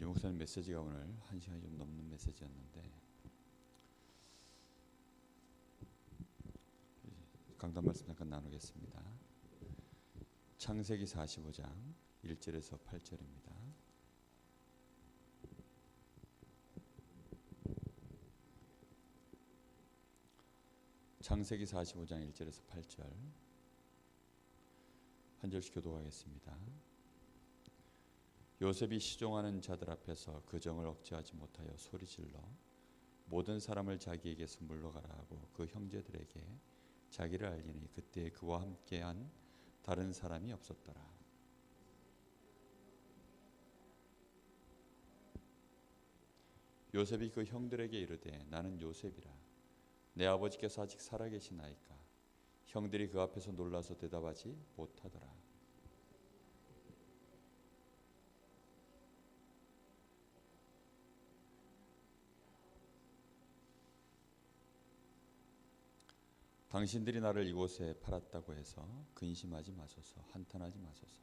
유 목사님 메시지가 오늘 1시간이 좀 넘는 메시지였는데 강단 말씀 잠깐 나누겠습니다. 창세기 45장 1절에서 8절입니다. 창세기 45장 1절에서 8절 한 절씩 교독하겠습니다. 요셉이 시종하는 자들 앞에서 그 정을 억제하지 못하여 소리질러 모든 사람을 자기에게서 물러가라 하고 그 형제들에게 자기를 알리니 그때 그와 함께한 다른 사람이 없었더라. 요셉이 그 형들에게 이르되 나는 요셉이라. 내 아버지께서 아직 살아계시나이까. 형들이 그 앞에서 놀라서 대답하지 못하더라. 당신들이 나를 이곳에 팔았다고 해서 근심하지 마소서. 한탄하지 마소서.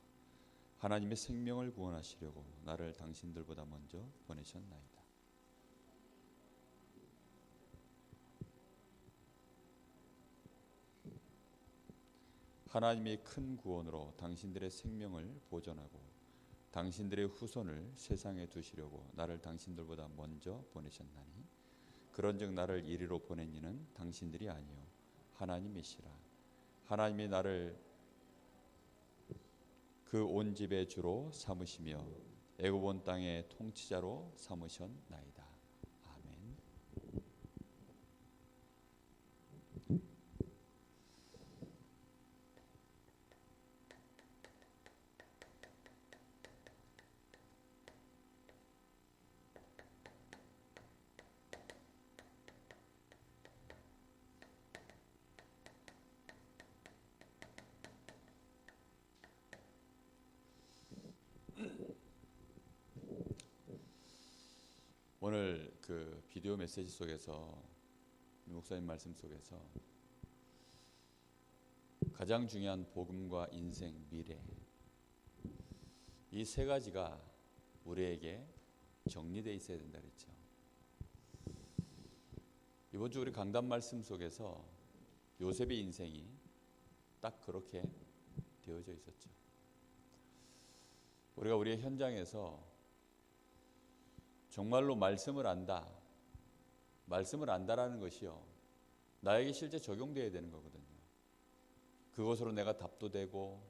하나님의 생명을 구원하시려고 나를 당신들보다 먼저 보내셨나이다. 하나님의 큰 구원으로 당신들의 생명을 보존하고 당신들의 후손을 세상에 두시려고 나를 당신들보다 먼저 보내셨나니 그런즉 나를 이리로 보낸 이는 당신들이 아니요 하나님이시라. 하나님이 나를 그 온 집의 주로 삼으시며 애굽 온 땅의 통치자로 삼으셨나이다. 아멘. 오늘 그 비디오 메시지 속에서 목사님 말씀 속에서 가장 중요한 복음과 인생, 미래 이 세 가지가 우리에게 정리되어 있어야 된다 그랬죠. 이번 주 우리 강단 말씀 속에서 요셉의 인생이 딱 그렇게 되어져 있었죠. 우리가 우리의 현장에서 정말로 말씀을 안다라는 것이요 나에게 실제 적용되어야 되는 거거든요. 그것으로 내가 답도 되고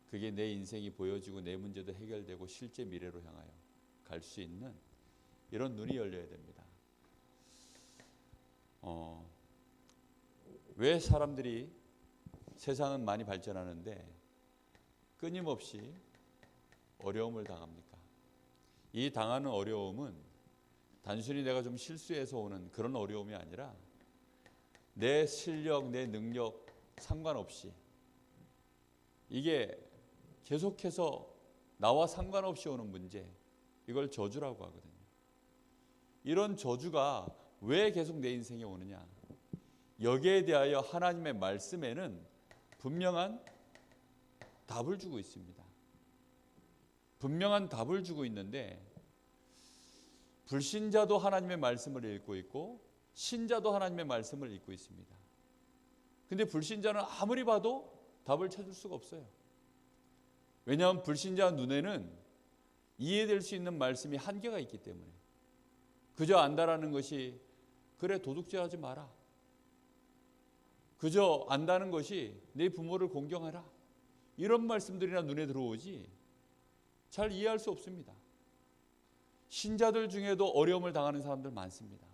그게 내 인생이 보여지고 내 문제도 해결되고 실제 미래로 향하여 갈 수 있는 이런 눈이 열려야 됩니다. 왜 사람들이 세상은 많이 발전하는데 끊임없이 어려움을 당합니까? 이 당하는 어려움은 단순히 내가 좀 실수해서 오는 그런 어려움이 아니라 내 실력, 내 능력 상관없이 이게 계속해서 나와 상관없이 오는 문제, 이걸 저주라고 하거든요. 이런 저주가 왜 계속 내 인생에 오느냐? 여기에 대하여 하나님의 말씀에는 분명한 답을 주고 있습니다. 분명한 답을 주고 있는데 불신자도 하나님의 말씀을 읽고 있고 신자도 하나님의 말씀을 읽고 있습니다. 근데 불신자는 아무리 봐도 답을 찾을 수가 없어요. 왜냐하면 불신자 눈에는 이해될 수 있는 말씀이 한계가 있기 때문에 그저 안다라는 것이 그래 도둑질하지 마라. 그저 안다는 것이 내 부모를 공경하라. 이런 말씀들이나 눈에 들어오지 잘 이해할 수 없습니다. 신자들 중에도 어려움을 당하는 사람들 많습니다.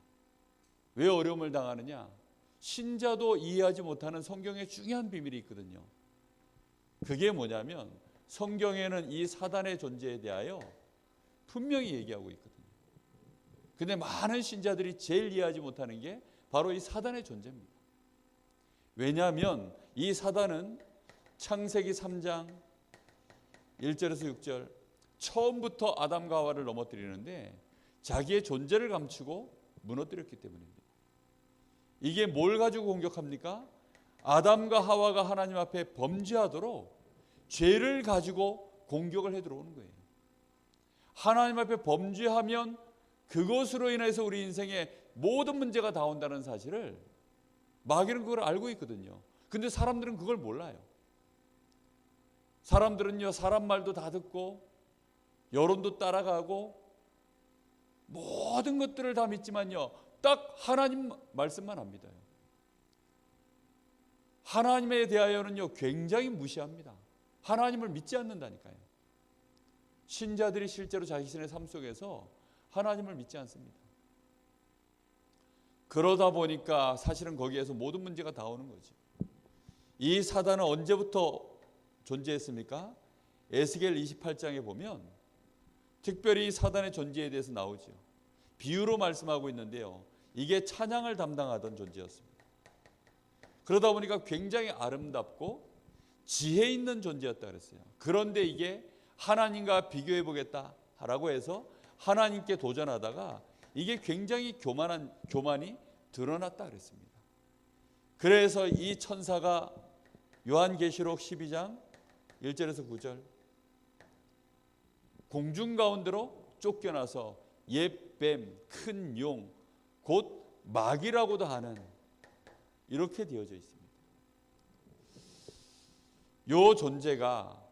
왜 어려움을 당하느냐? 신자도 이해하지 못하는 성경의 중요한 비밀이 있거든요. 그게 뭐냐면 성경에는 이 사단의 존재에 대하여 분명히 얘기하고 있거든요. 근데 많은 신자들이 제일 이해하지 못하는 게 바로 이 사단의 존재입니다. 왜냐하면 이 사단은 창세기 3장 1절에서 6절 처음부터 아담과 하와를 넘어뜨리는데 자기의 존재를 감추고 무너뜨렸기 때문입니다. 이게 뭘 가지고 공격합니까? 아담과 하와가 하나님 앞에 범죄하도록 죄를 가지고 공격을 해 들어오는 거예요. 하나님 앞에 범죄하면 그것으로 인해서 우리 인생에 모든 문제가 다 온다는 사실을 마귀는 그걸 알고 있거든요. 근데 사람들은 그걸 몰라요. 사람들은요, 사람 말도 다 듣고 여론도 따라가고 모든 것들을 다 믿지만요, 딱 하나님 말씀만 안 믿어요. 하나님에 대하여는요, 굉장히 무시합니다. 하나님을 믿지 않는다니까요. 신자들이 실제로 자신의 삶 속에서 하나님을 믿지 않습니다. 그러다 보니까 사실은 거기에서 모든 문제가 다 오는 거죠. 이 사단은 언제부터 존재했습니까? 에스겔 28장에 보면 특별히 사단의 존재에 대해서 나오죠. 비유로 말씀하고 있는데요, 이게 찬양을 담당하던 존재였습니다. 그러다 보니까 굉장히 아름답고 지혜 있는 존재였다 그랬어요. 그런데 이게 하나님과 비교해 보겠다라고 해서 하나님께 도전하다가 이게 굉장히 교만이 드러났다 그랬습니다. 그래서 이 천사가 요한계시록 12장 1절에서 9절 공중 가운데로 쫓겨나서 옛뱀, 큰 용, 곧 마귀라고도 하는, 이렇게 되어져 있습니다. 요 존재가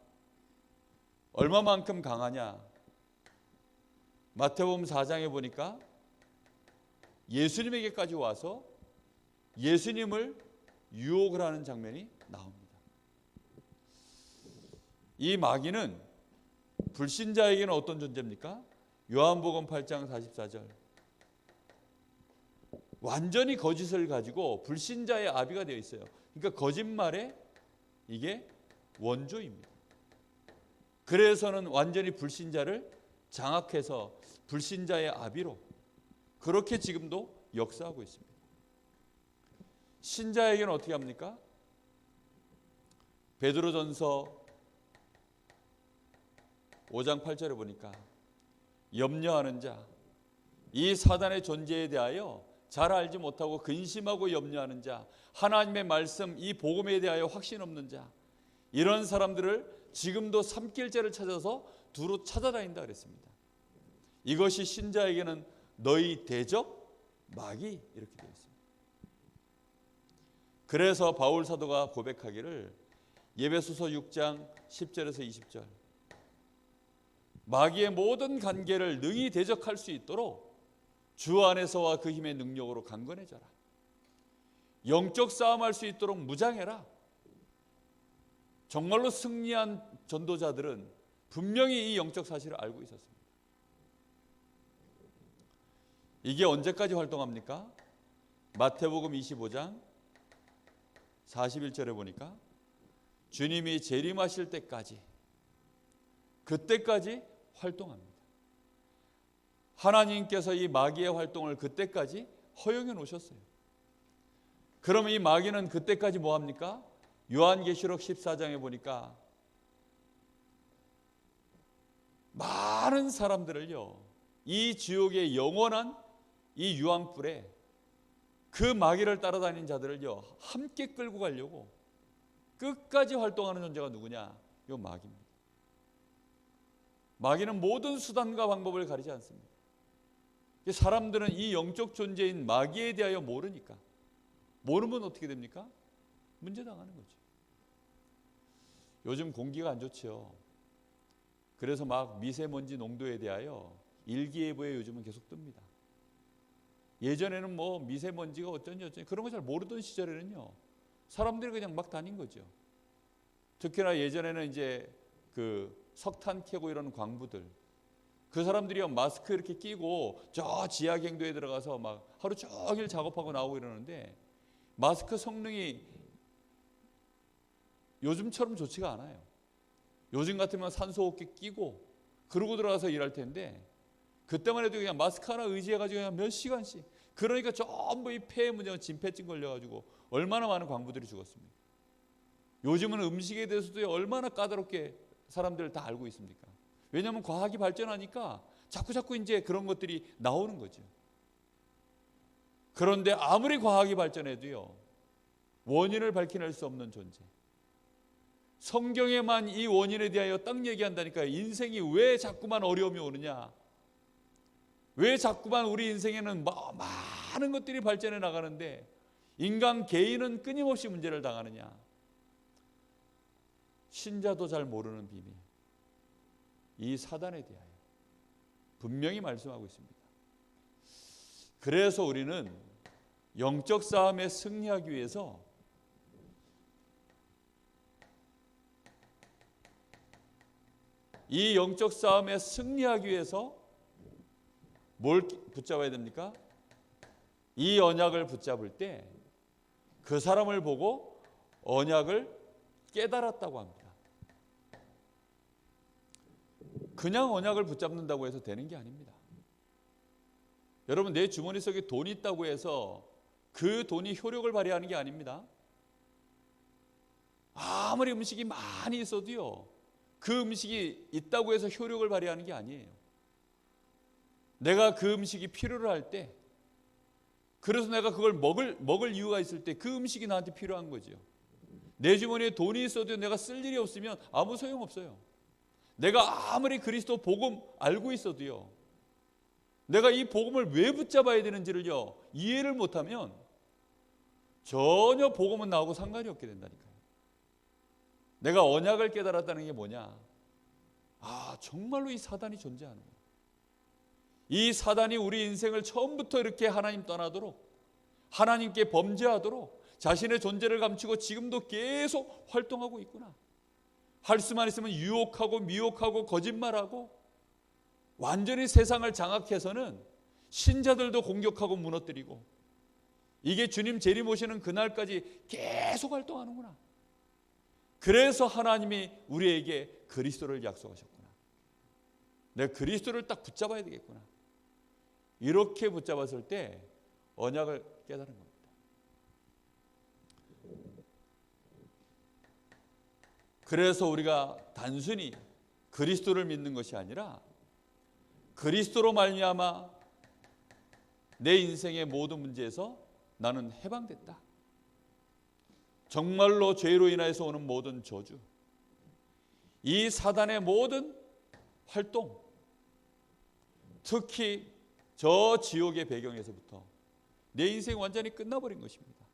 얼마만큼 강하냐? 마태복음 4장에 보니까 예수님에게까지 와서 예수님을 유혹을 하는 장면이 나옵니다. 이 마귀는 불신자에게는 어떤 존재입니까? 요한복음 8장 44절. 완전히 거짓을 가지고 불신자의 아비가 되어 있어요. 그러니까 거짓말의 이게 원조입니다. 그래서는 완전히 불신자를 장악해서 불신자의 아비로 그렇게 지금도 역사하고 있습니다. 신자에게는 어떻게 합니까? 베드로전서 5장 8절에 보니까 염려하는 자, 이 사단의 존재에 대하여 잘 알지 못하고 근심하고 염려하는 자, 하나님의 말씀, 이 복음에 대하여 확신 없는 자, 이런 사람들을 지금도 삼킬죄를 찾아서 두루 찾아다닌다 그랬습니다. 이것이 신자에게는 너희 대적 마귀, 이렇게 되어 있습니다. 그래서 바울 사도가 고백하기를 에베소서 6장 10절에서 20절, 마귀의 모든 관계를 능히 대적할 수 있도록 주 안에서와 그 힘의 능력으로 강건해져라. 영적 싸움할 수 있도록 무장해라. 정말로 승리한 전도자들은 분명히 이 영적 사실을 알고 있었습니다. 이게 언제까지 활동합니까? 마태복음 25장 41절에 보니까 주님이 재림하실 때까지, 그때까지 활동합니다. 하나님께서 이 마귀의 활동을 그때까지 허용해 놓으셨어요. 그러면 이 마귀는 그때까지 뭐 합니까? 요한계시록 14장에 보니까 많은 사람들을요, 이 지옥의 영원한 이 유황불에 그 마귀를 따라다니는 자들을요 함께 끌고 가려고 끝까지 활동하는 존재가 누구냐? 요 마귀입니다. 마귀는 모든 수단과 방법을 가리지 않습니다. 사람들은 이 영적 존재인 마귀에 대하여 모르니까, 모르면 어떻게 됩니까? 문제 당하는 거죠. 요즘 공기가 안 좋죠. 그래서 막 미세먼지 농도에 대하여 일기예보에 요즘은 계속 뜹니다. 예전에는 뭐 미세먼지가 어쩌니 그런 거 잘 모르던 시절에는요, 사람들이 그냥 막 다닌 거죠. 특히나 예전에는 이제 그 석탄 캐고 이런 광부들, 그 사람들이 마스크 이렇게 끼고 저 지하 경도에 들어가서 막 하루 종일 작업하고 나오고 이러는데 마스크 성능이 요즘처럼 좋지가 않아요. 요즘 같으면 산소호흡기 끼고 그러고 들어가서 일할 텐데, 그때만 해도 그냥 마스크 하나 의지해가지고 그냥 몇 시간씩, 그러니까 전부 이 폐에 문제가 진폐증 걸려가지고 얼마나 많은 광부들이 죽었습니까? 요즘은 음식에 대해서도 얼마나 까다롭게 사람들 다 알고 있습니까? 왜냐하면 과학이 발전하니까 자꾸 이제 그런 것들이 나오는 거죠. 그런데 아무리 과학이 발전해도요, 원인을 밝혀낼 수 없는 존재, 성경에만 이 원인에 대하여 딱 얘기한다니까요. 인생이 왜 자꾸만 어려움이 오느냐, 왜 자꾸만 우리 인생에는 많은 것들이 발전해 나가는데 인간 개인은 끊임없이 문제를 당하느냐. 신자도 잘 모르는 비밀, 이 사단에 대하여 분명히 말씀하고 있습니다. 그래서 우리는 영적 싸움에 승리하기 위해서 이 영적 싸움에 승리하기 위해서 뭘 붙잡아야 됩니까? 이 언약을 붙잡을 때 그 사람을 보고 언약을 깨달았다고 합니다. 그냥 언약을 붙잡는다고 해서 되는 게 아닙니다. 여러분, 내 주머니 속에 돈이 있다고 해서 그 돈이 효력을 발휘하는 게 아닙니다. 아무리 음식이 많이 있어도요, 그 음식이 있다고 해서 효력을 발휘하는 게 아니에요. 내가 그 음식이 필요로 할 때, 그래서 내가 그걸 먹을 이유가 있을 때 그 음식이 나한테 필요한 거죠. 내 주머니에 돈이 있어도 내가 쓸 일이 없으면 아무 소용없어요. 내가 아무리 그리스도 복음 알고 있어도요, 내가 이 복음을 왜 붙잡아야 되는지를요 이해를 못하면 전혀 복음은 나하고 상관이 없게 된다니까요. 내가 언약을 깨달았다는 게 뭐냐? 정말로 이 사단이 존재하는구나. 이 사단이 우리 인생을 처음부터 이렇게 하나님 떠나도록, 하나님께 범죄하도록 자신의 존재를 감추고 지금도 계속 활동하고 있구나. 할 수만 있으면 유혹하고 미혹하고 거짓말하고 완전히 세상을 장악해서는 신자들도 공격하고 무너뜨리고, 이게 주님 재림 오시는 그날까지 계속 활동하는구나. 그래서 하나님이 우리에게 그리스도를 약속하셨구나. 내가 그리스도를 딱 붙잡아야 되겠구나. 이렇게 붙잡았을 때 언약을 깨달은 겁니다. 그래서 우리가 단순히 그리스도를 믿는 것이 아니라 그리스도로 말미암아 내 인생의 모든 문제에서 나는 해방됐다. 정말로 죄로 인하여서 오는 모든 저주, 이 사단의 모든 활동, 특히 저 지옥의 배경에서부터 내 인생이 완전히 끝나버린 것입니다.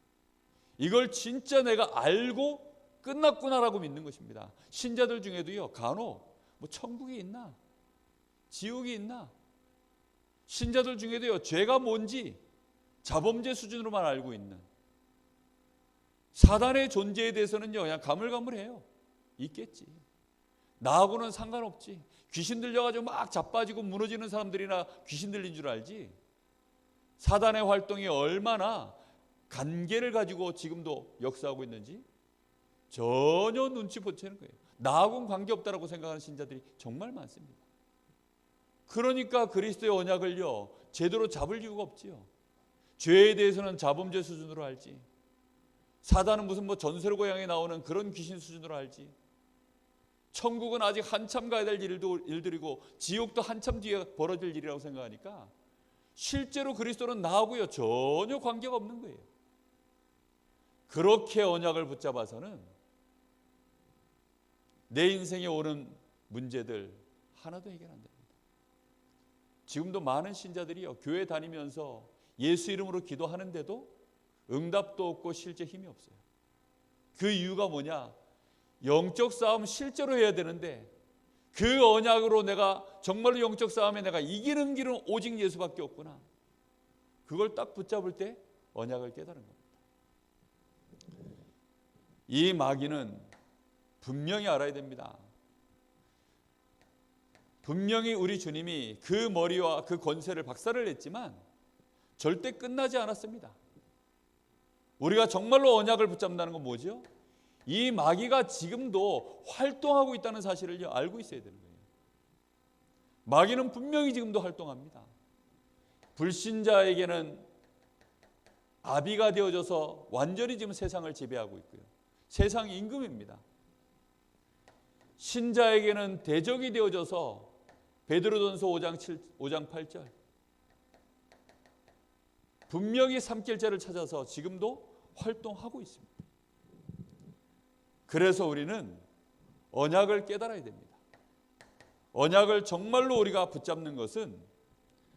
이걸 진짜 내가 알고 끝났구나라고 믿는 것입니다. 신자들 중에도요, 간혹 천국이 있나 지옥이 있나, 신자들 중에도요 죄가 뭔지 자범죄 수준으로만 알고 있는, 사단의 존재에 대해서는요 그냥 가물가물해요. 있겠지, 나하고는 상관없지. 귀신 들려가지고 막 자빠지고 무너지는 사람들이나 귀신 들린 줄 알지, 사단의 활동이 얼마나 관계를 가지고 지금도 역사하고 있는지 전혀 눈치 못 채는 거예요. 나하고는 관계없다라고 생각하는 신자들이 정말 많습니다. 그러니까 그리스도의 언약을요 제대로 잡을 이유가 없지요. 죄에 대해서는 자범죄 수준으로 알지, 사단은 무슨 전설 고향에 나오는 그런 귀신 수준으로 알지, 천국은 아직 한참 가야 될 일들이고 지옥도 한참 뒤에 벌어질 일이라고 생각하니까 실제로 그리스도는 나하고요 전혀 관계가 없는 거예요. 그렇게 언약을 붙잡아서는 내 인생에 오는 문제들 하나도 해결 안 됩니다. 지금도 많은 신자들이요 교회 다니면서 예수 이름으로 기도하는데도 응답도 없고 실제 힘이 없어요. 그 이유가 뭐냐? 영적 싸움 실제로 해야 되는데 그 언약으로 내가 정말로 영적 싸움에 내가 이기는 길은 오직 예수밖에 없구나. 그걸 딱 붙잡을 때 언약을 깨달은 겁니다. 이 마귀는 분명히 알아야 됩니다. 분명히 우리 주님이 그 머리와 그 권세를 박살을 냈지만 절대 끝나지 않았습니다. 우리가 정말로 언약을 붙잡는다는 건 뭐죠? 이 마귀가 지금도 활동하고 있다는 사실을 알고 있어야 되는 거예요. 마귀는 분명히 지금도 활동합니다. 불신자에게는 아비가 되어져서 완전히 지금 세상을 지배하고 있고요. 세상 임금입니다. 신자에게는 대적이 되어져서 베드로전서 5장 8절 분명히 삼킬자를 찾아서 지금도 활동하고 있습니다. 그래서 우리는 언약을 깨달아야 됩니다. 언약을 정말로 우리가 붙잡는 것은,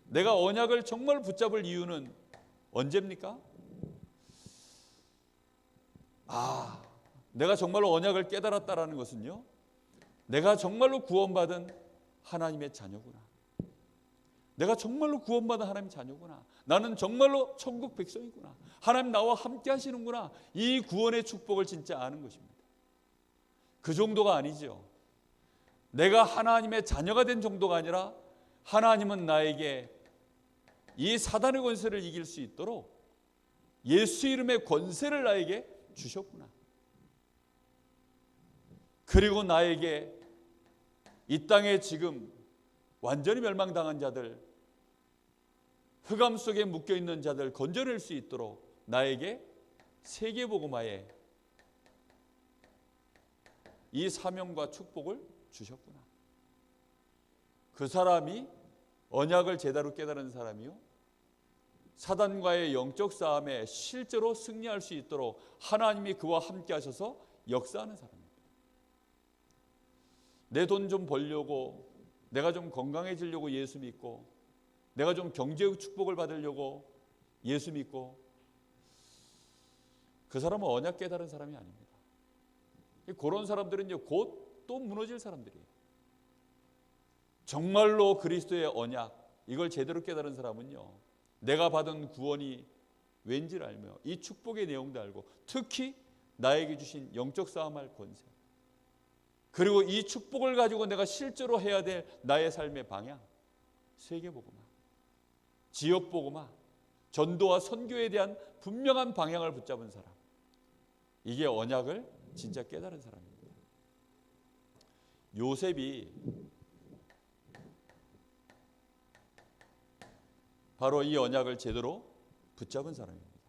내가 언약을 정말 붙잡을 이유는 언제입니까? 내가 정말로 언약을 깨달았다라는 것은요, 내가 정말로 구원받은 하나님의 자녀구나. 내가 정말로 구원받은 하나님의 자녀구나. 나는 정말로 천국 백성이구나. 하나님 나와 함께 하시는구나. 이 구원의 축복을 진짜 아는 것입니다. 그 정도가 아니죠. 내가 하나님의 자녀가 된 정도가 아니라 하나님은 나에게 이 사단의 권세를 이길 수 있도록 예수 이름의 권세를 나에게 주셨구나. 그리고 나에게 이 땅에 지금 완전히 멸망당한 자들, 흑암 속에 묶여있는 자들 건져낼 수 있도록 나에게 세계복음화의 이 사명과 축복을 주셨구나. 그 사람이, 언약을 제대로 깨달은 사람이요, 사단과의 영적 싸움에 실제로 승리할 수 있도록 하나님이 그와 함께 하셔서 역사하는 사람입니다. 내 돈 좀 벌려고, 내가 좀 건강해지려고 예수 믿고, 내가 좀 경제의 축복을 받으려고 예수 믿고, 그 사람은 언약 깨달은 사람이 아닙니다. 그런 사람들은 곧 또 무너질 사람들이에요. 정말로 그리스도의 언약, 이걸 제대로 깨달은 사람은요, 내가 받은 구원이 왠지를 알며 이 축복의 내용도 알고, 특히 나에게 주신 영적 싸움할 권세, 그리고 이 축복을 가지고 내가 실제로 해야 될 나의 삶의 방향, 세계복음화, 지역복음화, 전도와 선교에 대한 분명한 방향을 붙잡은 사람, 이게 언약을 진짜 깨달은 사람입니다. 요셉이 바로 이 언약을 제대로 붙잡은 사람입니다.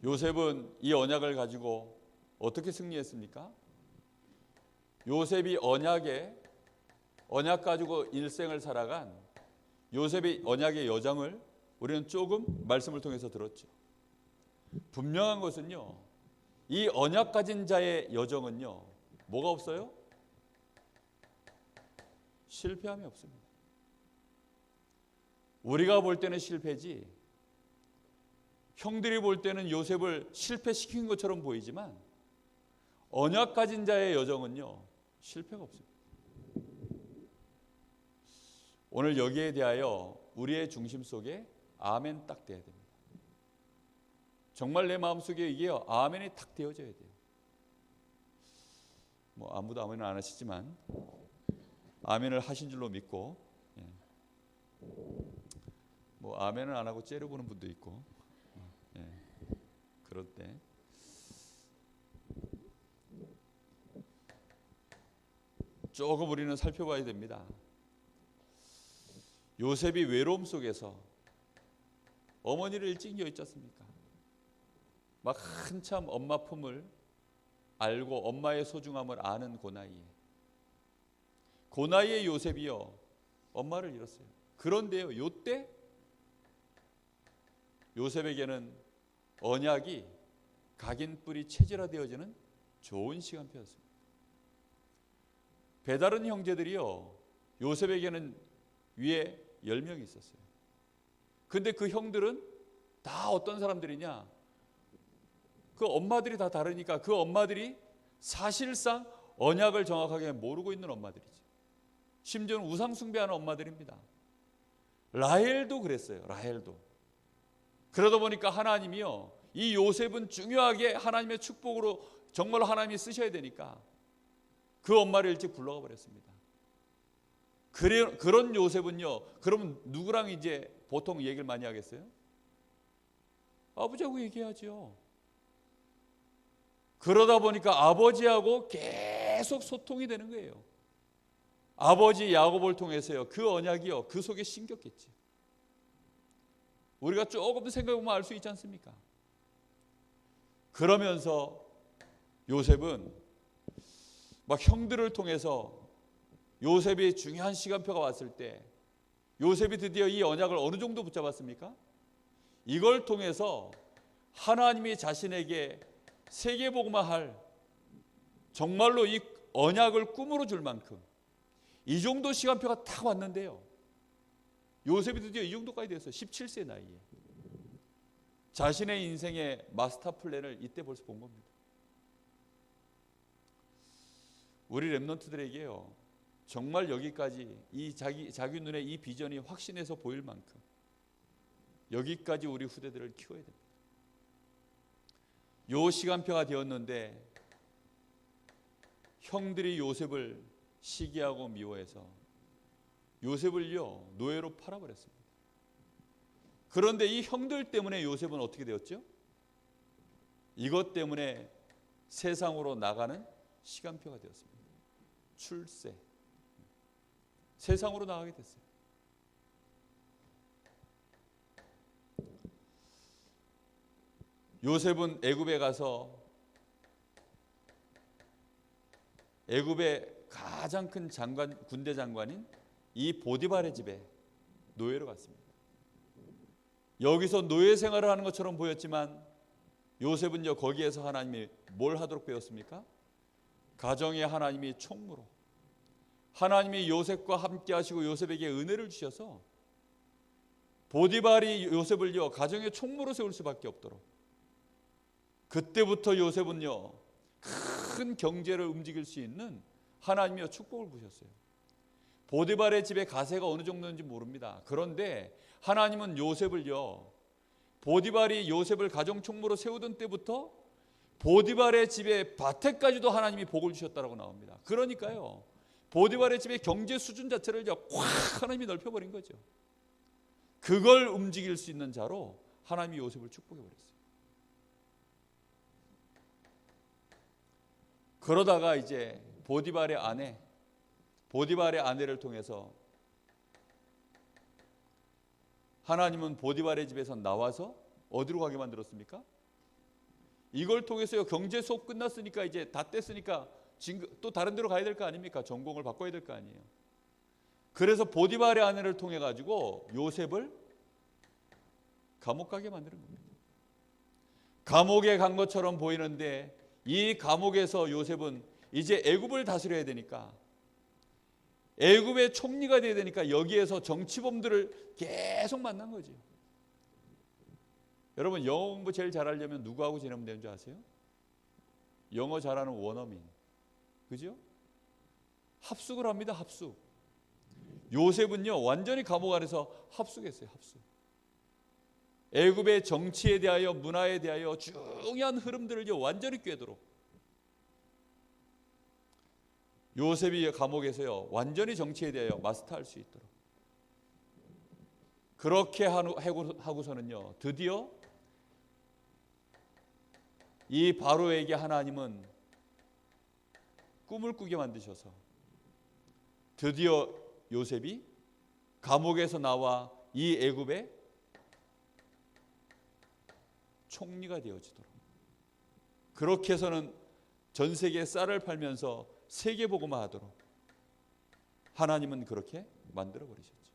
요셉은 이 언약을 가지고 어떻게 승리했습니까? 요셉이 언약 가지고 일생을 살아간 요셉의 언약의 여정을 우리는 조금 말씀을 통해서 들었죠. 분명한 것은요, 이 언약 가진 자의 여정은요, 뭐가 없어요? 실패함이 없습니다. 우리가 볼 때는 실패지, 형들이 볼 때는 요셉을 실패시킨 것처럼 보이지만 언약 가진 자의 여정은요, 실패가 없습니다. 오늘 여기에 대하여 우리의 중심 속에 아멘 딱 돼야 됩니다. 정말 내 마음속에 이게 아멘이 딱 되어져야 돼요. 아무도 아멘을 안 하시지만 아멘을 하신 줄로 믿고, 아멘을 안 하고 째려보는 분도 있고, 그럴 때 조금 우리는 살펴봐야 됩니다. 요셉이 외로움 속에서 어머니를 일찍 여의지 않습니까? 막 한참 엄마 품을 알고 엄마의 소중함을 아는 그 나이에 요셉이요, 엄마를 잃었어요. 그런데요, 요때 요셉에게는 언약이 각인뿔이 체질화되어지는 좋은 시간표였습니다. 배다른 형제들이요, 요셉에게는 위에 10명이 있었어요. 근데 그 형들은 다 어떤 사람들이냐, 그 엄마들이 다 다르니까 그 엄마들이 사실상 언약을 정확하게 모르고 있는 엄마들이죠. 심지어는 우상 숭배하는 엄마들입니다. 라헬도 그랬어요. 라헬도. 그러다 보니까 하나님이요, 이 요셉은 중요하게 하나님의 축복으로 정말로 하나님이 쓰셔야 되니까 그 엄마를 일찍 불러가 버렸습니다. 그런 요셉은요, 그러면 누구랑 이제 보통 얘기를 많이 하겠어요? 아버지하고 얘기하죠. 그러다 보니까 아버지하고 계속 소통이 되는 거예요. 아버지 야곱을 통해서요, 그 언약이요, 그 속에 심겼겠지. 우리가 조금 생각해보면 알 수 있지 않습니까? 그러면서 요셉은 막 형들을 통해서 요셉이 중요한 시간표가 왔을 때 요셉이 드디어 이 언약을 어느 정도 붙잡았습니까? 이걸 통해서 하나님이 자신에게 세계복음화할 정말로 이 언약을 꿈으로 줄 만큼 이 정도 시간표가 딱 왔는데요. 요셉이 드디어 이 정도까지 됐어요. 17세 나이에. 자신의 인생의 마스터 플랜을 이때 벌써 본 겁니다. 우리 랩런트들에게요, 정말 여기까지 이 자기 눈에 이 비전이 확신해서 보일 만큼 여기까지 우리 후대들을 키워야 됩니다. 요 시간표가 되었는데 형들이 요셉을 시기하고 미워해서 요셉을요 노예로 팔아버렸습니다. 그런데 이 형들 때문에 요셉은 어떻게 되었죠? 이것 때문에 세상으로 나가는 시간표가 되었습니다. 출세. 세상으로 나가게 됐어요. 요셉은 애굽에 가서 애굽의 가장 큰 군대 장관인 이 보디발의 집에 노예로 갔습니다. 여기서 노예 생활을 하는 것처럼 보였지만 요셉은요 거기에서 하나님이 뭘 하도록 배웠습니까? 가정의 하나님이 총무로, 하나님이 요셉과 함께 하시고 요셉에게 은혜를 주셔서 보디발이 요셉을요 가정의 총무로 세울 수밖에 없도록, 그때부터 요셉은요 큰 경제를 움직일 수 있는 하나님의 축복을 부셨어요. 보디발의 집에 가세가 어느 정도인지 모릅니다. 그런데 하나님은 요셉을요, 보디발이 요셉을 가정 총무로 세우던 때부터 보디발의 집에 밭에까지도 하나님이 복을 주셨다고 나옵니다. 그러니까요 보디발의 집의 경제 수준 자체를 확 하나님이 넓혀버린 거죠. 그걸 움직일 수 있는 자로 하나님이 요셉을 축복해버렸어요. 그러다가 이제 보디발의 아내를 통해서 하나님은 보디발의 집에서 나와서 어디로 가게 만들었습니까? 이걸 통해서요 경제 수업 끝났으니까 이제 다 뗐으니까 또 다른 데로 가야 될 거 아닙니까? 전공을 바꿔야 될 거 아니에요. 그래서 보디발의 아내를 통해 가지고 요셉을 감옥 가게 만드는 겁니다. 감옥에 간 것처럼 보이는데 이 감옥에서 요셉은 이제 애굽을 다스려야 되니까, 애굽의 총리가 돼야 되니까 여기에서 정치범들을 계속 만난 거죠. 여러분 영어 공부 제일 잘하려면 누구하고 지내면 되는 줄 아세요? 영어 잘하는 원어민. 그죠? 합숙을 합니다. 합숙. 요셉은요 완전히 감옥 안에서 합숙했어요. 합숙. 애굽의 정치에 대하여, 문화에 대하여 중요한 흐름들을 완전히 꿰도록 요셉이 감옥에서요 완전히 정치에 대하여 마스터할 수 있도록 그렇게 하고서는요 드디어 이 바로에게 하나님은 꿈을 꾸게 만드셔서 드디어 요셉이 감옥에서 나와 이 애굽의 총리가 되어지도록, 그렇게 해서는 전 세계에 쌀을 팔면서 세계복음화 하도록 하나님은 그렇게 만들어 버리셨죠.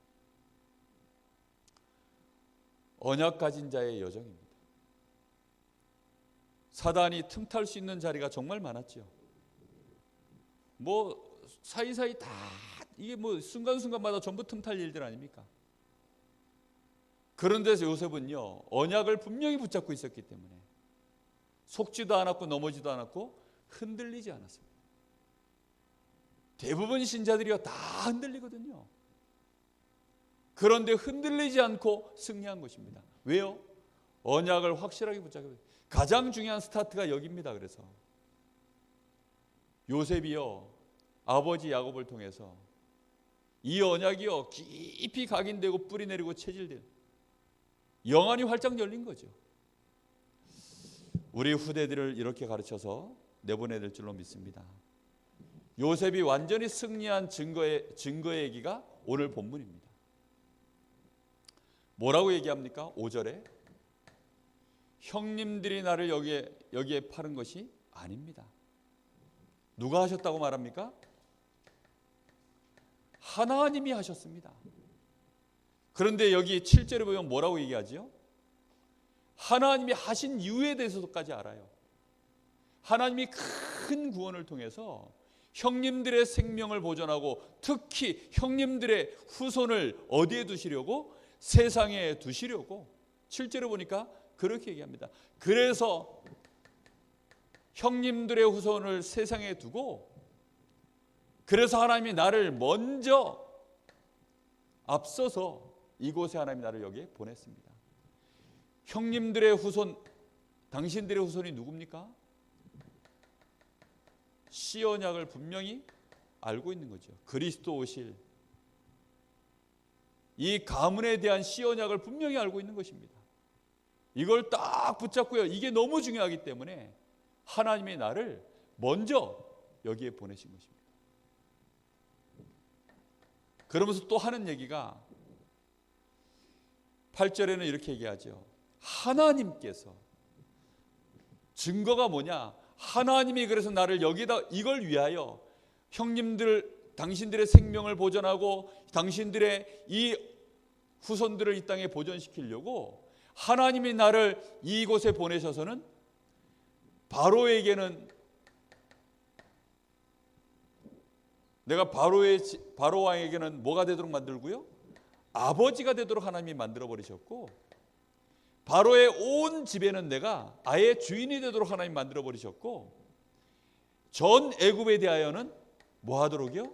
언약 가진 자의 여정입니다. 사단이 틈탈 수 있는 자리가 정말 많았죠. 뭐 사이사이 다 이게 뭐 순간순간마다 전부 틈탈 일들 아닙니까? 그런데 요셉은요 언약을 분명히 붙잡고 있었기 때문에 속지도 않았고 넘어지도 않았고 흔들리지 않았습니다. 대부분 신자들이요 다 흔들리거든요. 그런데 흔들리지 않고 승리한 것입니다. 왜요? 언약을 확실하게 붙잡고, 가장 중요한 스타트가 여기입니다. 그래서 요셉이요 아버지 야곱을 통해서 이 언약이요 깊이 각인되고 뿌리 내리고 체질된 영안이 활짝 열린 거죠. 우리 후대들을 이렇게 가르쳐서 내보내야 될 줄로 믿습니다. 요셉이 완전히 승리한 증거의 얘기가 오늘 본문입니다. 뭐라고 얘기합니까? 5절에 형님들이 나를 여기에 파는 것이 아닙니다. 누가 하셨다고 말합니까? 하나님이 하셨습니다. 그런데 여기 7절에 보면 뭐라고 얘기하죠? 하나님이 하신 이유에 대해서까지 알아요. 하나님이 큰 구원을 통해서 형님들의 생명을 보존하고 특히 형님들의 후손을 어디에 두시려고? 세상에 두시려고. 실제로 보니까 그렇게 얘기합니다. 그래서 형님들의 후손을 세상에 두고, 그래서 하나님이 나를 먼저 앞서서 이곳에 하나님이 나를 여기에 보냈습니다. 형님들의 후손, 당신들의 후손이 누굽니까? 시 언약을 분명히 알고 있는 거죠. 그리스도 오실 이 가문에 대한 시 언약을 분명히 알고 있는 것입니다. 이걸 딱 붙잡고요. 이게 너무 중요하기 때문에 하나님이 나를 먼저 여기에 보내신 것입니다. 그러면서 또 하는 얘기가 8절에는 이렇게 얘기하죠. 하나님께서, 증거가 뭐냐? 하나님이 그래서 나를 여기다 이걸 위하여 형님들, 당신들의 생명을 보존하고 당신들의 이 후손들을 이 땅에 보존시키려고 하나님이 나를 이곳에 보내셔서는 바로에게는, 내가 바로 왕에게는 뭐가 되도록 만들고요? 아버지가 되도록 하나님이 만들어 버리셨고, 바로의 온 집에는 내가 아예 주인이 되도록 하나님 만들어 버리셨고, 전 애굽에 대하여는 뭐 하도록이요?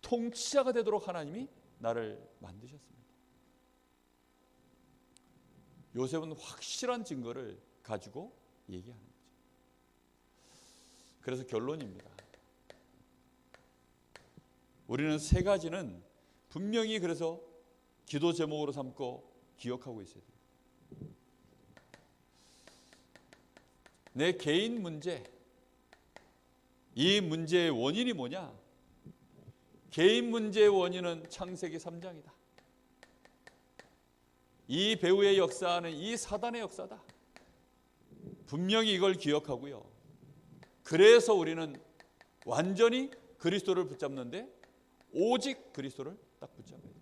통치자가 되도록 하나님이 나를 만드셨습니다. 요셉은 확실한 증거를 가지고 얘기하는 거죠. 그래서 결론입니다. 우리는 세 가지는 분명히 그래서 기도 제목으로 삼고 기억하고 있어야 돼요. 내 개인 문제, 이 문제의 원인이 뭐냐? 개인 문제의 원인은 창세기 3장이다. 이 배후의 역사는 이 사단의 역사다. 분명히 이걸 기억하고요. 그래서 우리는 완전히 그리스도를 붙잡는데 오직 그리스도를 딱 붙잡아야 돼요.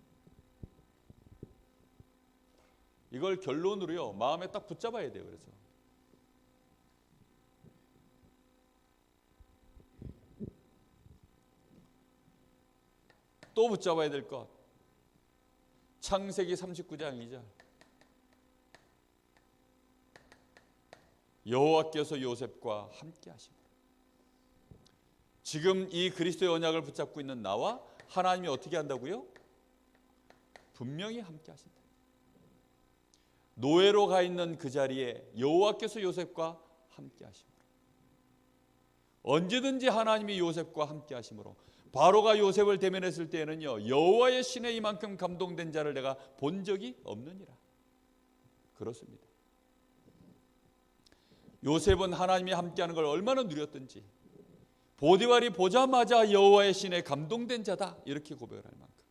이걸 결론으로요, 마음에 딱 붙잡아야 돼요. 그래서 또 붙잡아야 될 것, 창세기 39장 2절. 여호와께서 요셉과 함께 하시고, 지금 이 그리스도의 언약을 붙잡고 있는 나와 하나님이 어떻게 한다고요? 분명히 함께 하신다. 노예로 가 있는 그 자리에 여호와께서 요셉과 함께 하심으로, 언제든지 하나님이 요셉과 함께 하심으로, 바로가 요셉을 대면했을 때에는요, 여호와의 신에 이만큼 감동된 자를 내가 본 적이 없느니라. 그렇습니다. 요셉은 하나님이 함께하는 걸 얼마나 누렸든지, 보디발이 보자마자 여호와의 신에 감동된 자다 이렇게 고백을 할 만큼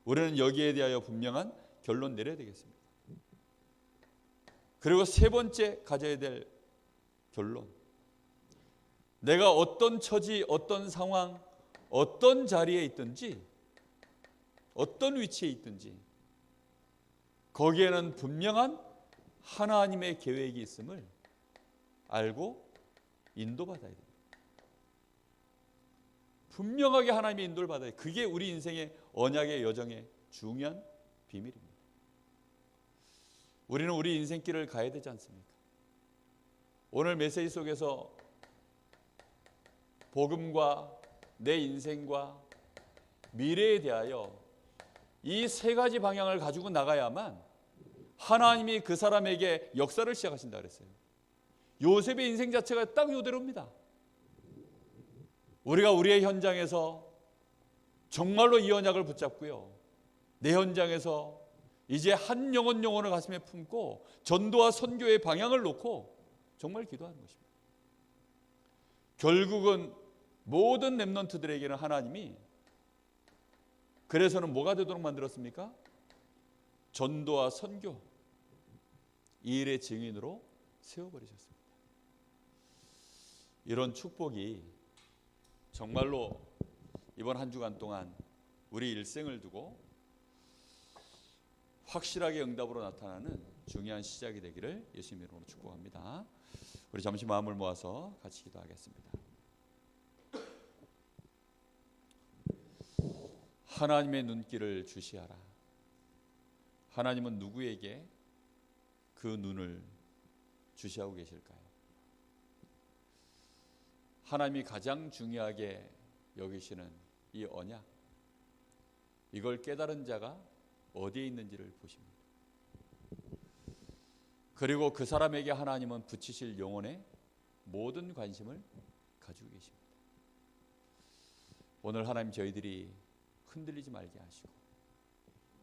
우리는 여기에 대하여 분명한 결론 내려야 되겠습니다. 그리고 세 번째 가져야 될 결론, 내가 어떤 처지, 어떤 상황, 어떤 자리에 있든지, 어떤 위치에 있든지 거기에는 분명한 하나님의 계획이 있음을 알고 인도받아야 됩니다. 분명하게 하나님의 인도를 받아야 돼요. 그게 우리 인생의 언약의 여정의 중요한 비밀입니다. 우리는 우리 인생길을 가야 되지 않습니까? 오늘 메시지 속에서 복음과 내 인생과 미래에 대하여 이 세 가지 방향을 가지고 나가야만 하나님이 그 사람에게 역사를 시작하신다 그랬어요. 요셉의 인생 자체가 딱 이대로입니다. 우리가 우리의 현장에서 정말로 이 언약을 붙잡고요, 내 현장에서 이제 한 영혼을 가슴에 품고 전도와 선교의 방향을 놓고 정말 기도하는 것입니다. 결국은 모든 렘넌트들에게는 하나님이 그래서는 뭐가 되도록 만들었습니까? 전도와 선교, 이 일의 증인으로 세워버리셨습니다. 이런 축복이 정말로 이번 한 주간 동안 우리 일생을 두고 확실하게 응답으로 나타나는 중요한 시작이 되기를 예수님 이름으로 축복합니다. 우리 잠시 마음을 모아서 같이 기도하겠습니다. 하나님의 눈길을 주시하라. 하나님은 누구에게 그 눈을 주시하고 계실까요? 하나님이 가장 중요하게 여기시는 이 언약, 이걸 깨달은 자가 어디에 있는지를 보십니다. 그리고 그 사람에게 하나님은 붙이실 영혼에 모든 관심을 가지고 계십니다. 오늘 하나님 저희들이 흔들리지 말게 하시고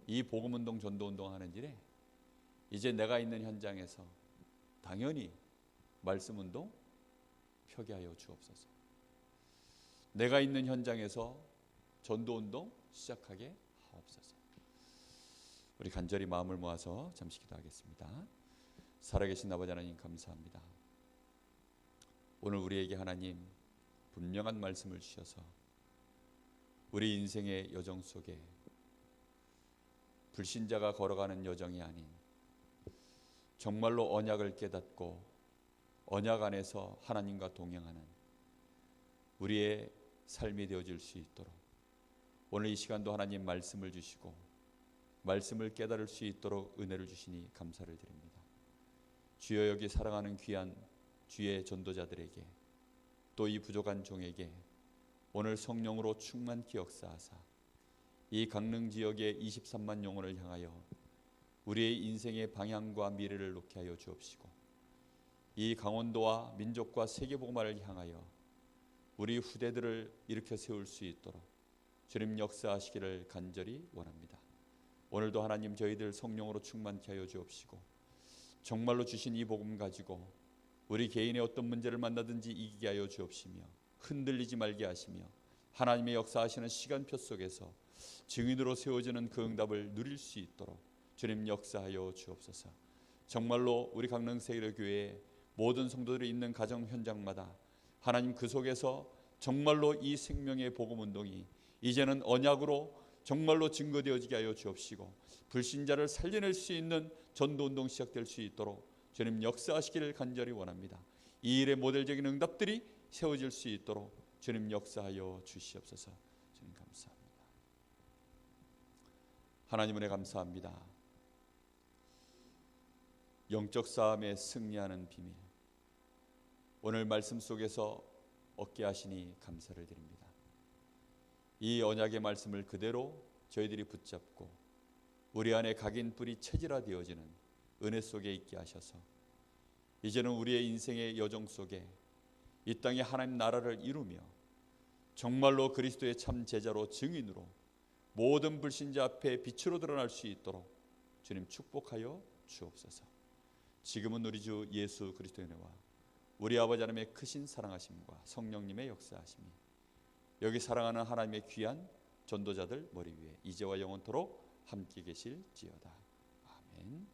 이 복음운동 전도운동 하는 일에 이제 내가 있는 현장에서 당연히 말씀운동 펴게 하여 주옵소서. 내가 있는 현장에서 전도운동 시작하게 하옵소서. 우리 간절히 마음을 모아서 잠시 기도하겠습니다. 살아계신 아버지 하나님 감사합니다. 오늘 우리에게 하나님 분명한 말씀을 주셔서 우리 인생의 여정 속에 불신자가 걸어가는 여정이 아닌 정말로 언약을 깨닫고 언약 안에서 하나님과 동행하는 우리의 삶이 되어질 수 있도록 오늘 이 시간도 하나님 말씀을 주시고 말씀을 깨달을 수 있도록 은혜를 주시니 감사를 드립니다. 주여 여기 사랑하는 귀한 주의 전도자들에게 또 이 부족한 종에게 오늘 성령으로 충만히 역사하사 이 강릉 지역의 23만 영혼을 향하여 우리의 인생의 방향과 미래를 놓게 하여 주옵시고 이 강원도와 민족과 세계복음화를 향하여 우리 후대들을 일으켜 세울 수 있도록 주님 역사하시기를 간절히 원합니다. 오늘도 하나님 저희들 성령으로 충만케 하여 주옵시고 정말로 주신 이 복음 가지고 우리 개인의 어떤 문제를 만나든지 이기게 하여 주옵시며 흔들리지 말게 하시며 하나님의 역사하시는 시간표 속에서 증인으로 세워지는 그 응답을 누릴 수 있도록 주님 역사하여 주옵소서. 정말로 우리 강릉 세일교회 모든 성도들이 있는 가정 현장마다 하나님 그 속에서 정말로 이 생명의 복음 운동이 이제는 언약으로 정말로 증거되어지게 하여 주옵시고 불신자를 살려낼 수 있는 전도운동 시작될 수 있도록 주님 역사하시기를 간절히 원합니다. 이 일의 모델적인 응답들이 세워질 수 있도록 주님 역사하여 주시옵소서. 주님 감사합니다. 하나님 은혜 감사합니다. 영적 싸움에 승리하는 비밀 오늘 말씀 속에서 얻게 하시니 감사를 드립니다. 이 언약의 말씀을 그대로 저희들이 붙잡고 우리 안에 각인 뿌리 체질화되어지는 은혜 속에 있게 하셔서 이제는 우리의 인생의 여정 속에 이 땅에 하나님 나라를 이루며 정말로 그리스도의 참 제자로 증인으로 모든 불신자 앞에 빛으로 드러날 수 있도록 주님 축복하여 주옵소서. 지금은 우리 주 예수 그리스도의 은혜와 우리 아버지 하나님의 크신 사랑하심과 성령님의 역사하심이 여기 사랑하는 하나님의 귀한 전도자들 머리 위에 이제와 영원토록 함께 계실지어다. 아멘.